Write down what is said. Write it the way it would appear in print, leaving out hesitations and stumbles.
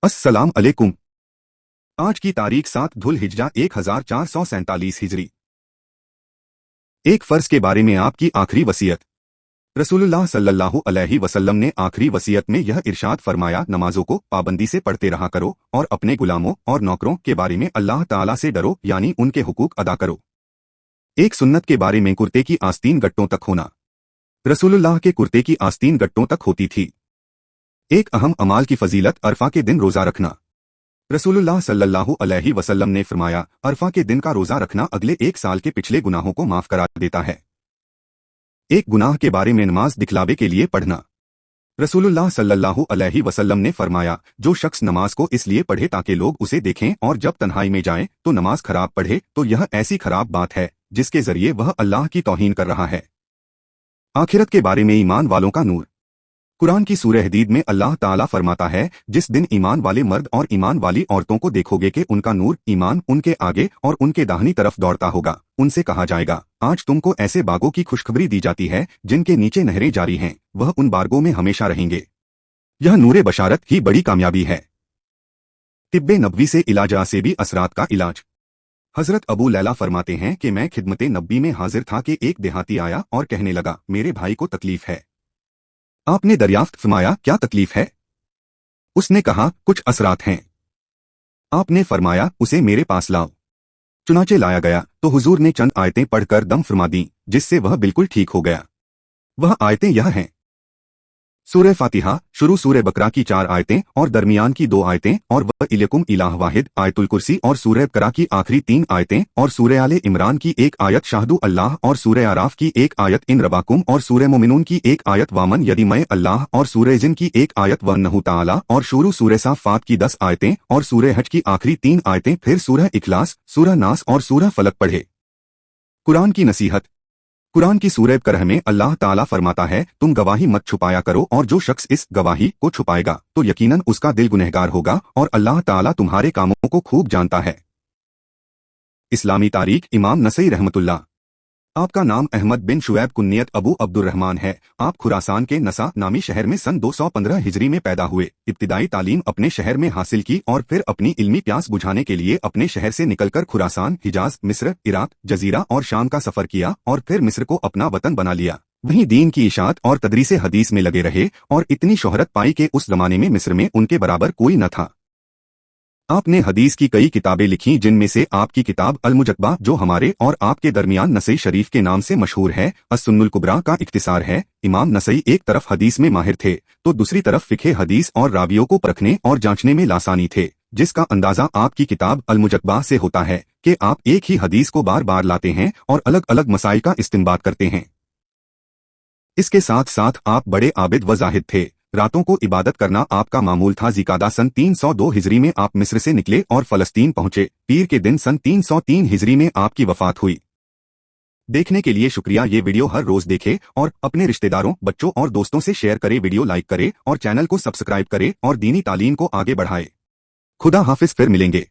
अस्सलाम अलैकुम। आज की तारीख 7 धुल हिज्जा 1447 हिजरी। एक फर्ज के बारे में आपकी आखिरी वसीयत। रसूलुल्लाह सल्लल्लाहु अलैहि वसल्लम ने आखिरी वसीयत में यह इरशाद फरमाया, नमाजों को पाबंदी से पढ़ते रहा करो और अपने गुलामों और नौकरों के बारे में अल्लाह ताला से डरो, यानी उनके हुकूक अदा करो। एक सुन्नत के बारे में कुर्ते की आस्तीन गट्टों तक होना। रसूलुल्लाह के कुर्ते की आस्तीन गट्टों तक होती थी। एक अहम अमाल की फजीलत, अरफा के दिन रोजा रखना। रसूलुल्लाह सल्लल्लाहु अलैहि वसल्लम ने फरमाया, अरफा के दिन का रोजा रखना अगले एक साल के पिछले गुनाहों को माफ करा देता है। एक गुनाह के बारे में नमाज दिखलावे के लिए पढ़ना। रसूलुल्लाह सल्लल्लाहु अलैहि वसल्लम ने फरमाया, जो शख्स नमाज को इसलिए पढ़े ताकि लोग उसे देखें और जब तन्हाई में जाए तो नमाज खराब पढ़े तो यह ऐसी खराब बात है जिसके जरिए वह अल्लाह की तौहीन कर रहा है। आखिरत के बारे में ईमान वालों का नूर। कुरान की सूरह हदीद में अल्लाह ताला फरमाता है, जिस दिन ईमान वाले मर्द और ईमान वाली औरतों को देखोगे कि उनका नूर ईमान उनके आगे और उनके दाहिनी तरफ दौड़ता होगा, उनसे कहा जाएगा, आज तुमको ऐसे बागों की खुशखबरी दी जाती है जिनके नीचे नहरें जारी हैं, वह उन बागों में हमेशा रहेंगे। यह नूरे बशारत ही बड़ी कामयाबी है। तिब्बे नबवी से इलाजा से भी असरात का इलाज। हजरत अबू लैला फरमाते हैं कि मैं खिदमते नब्बी में हाजिर था कि एक देहाती आया और कहने लगा, मेरे भाई को तकलीफ है। आपने दरियाफ्त फरमाया, क्या तकलीफ है? उसने कहा, कुछ असरात हैं। आपने फरमाया, उसे मेरे पास लाओ। चुनाचे लाया गया तो हुजूर ने चंद आयतें पढ़कर दम फरमा दी, जिससे वह बिल्कुल ठीक हो गया। वह आयतें यह हैं: सूरह फातिहा शुरू सूरह बकरा की 4 आयतें और दरमियान की 2 आयतें, और वह इलकुम इलाह वाहिद आयतुल कुर्सी, और सूरह बकरा की आखिरी 3 आयतें, और सूरह आले इमरान की 1 आयत शाहदू अल्लाह, और सूरह आराफ की 1 आयत इन रबाकुम, और सूरह मोमिनून की 1 आयत वामन यदि मैं अल्लाह, और सूरह जिन की 1 आयत वन्नहु ताला, और शुरू सूरह साफ़ात की 10 आयतें, और सूरह हज की आखिरी 3 आयतें, फिर सूरह इखलास, सूरह नास और सूरह फलक पढ़े। कुरान की नसीहत। कुरान की सूरह बकरा में अल्लाह ताला फरमाता है, तुम गवाही मत छुपाया करो, और जो शख्स इस गवाही को छुपाएगा तो यकीनन उसका दिल गुनहगार होगा, और अल्लाह ताला तुम्हारे कामों को खूब जानता है। इस्लामी तारीख। इमाम नसई रहमतुल्लाह। आपका नाम अहमद बिन शुएब कुन्नियत अबू अब्दुर्रहमान है। आप खुरासान के नसा नामी शहर में सन 215 हिजरी में पैदा हुए। इब्तिदाई तालीम अपने शहर में हासिल की और फिर अपनी इल्मी प्यास बुझाने के लिए अपने शहर से निकलकर खुरासान, हिजाज, मिस्र, इराक, जजीरा और शाम का सफर किया और फिर मिस्र को अपना वतन बना लिया। वहीं दीन की इशाअत और तदरीस हदीस में लगे रहे और इतनी शोहरत पाई कि उस जमाने में मिस्र में उनके बराबर कोई न था। आपने हदीस की कई किताबें लिखी, जिनमें से आपकी किताब अल-मुजत्तबा, जो हमारे और आपके दरमियान नसई शरीफ के नाम से मशहूर है, अस-सुन्नुल कुबरा का इख्तिसार है। इमाम नसई एक तरफ हदीस में माहिर थे तो दूसरी तरफ फिक़े हदीस और रावियों को परखने और जांचने में लासानी थे, जिसका अंदाजा आपकी किताब अल-मुजत्तबा से होता है कि आप एक ही हदीस को बार बार लाते हैं और अलग अलग मसाइल का इस्तिंबात करते हैं। इसके साथ साथ आप बड़े आबिद व जाहिद थे। रातों को इबादत करना आपका मामूल था। ज़िकादा सन 302 हिजरी में आप मिस्र से निकले और फलस्तीन पहुंचे। पीर के दिन सन 303 हिजरी में आपकी वफात हुई। देखने के लिए शुक्रिया। ये वीडियो हर रोज देखे और अपने रिश्तेदारों, बच्चों और दोस्तों से शेयर करे। वीडियो लाइक करे और चैनल को सब्सक्राइब करे और दीनी तालीम को आगे बढ़ाए। खुदा हाफिज। फिर मिलेंगे।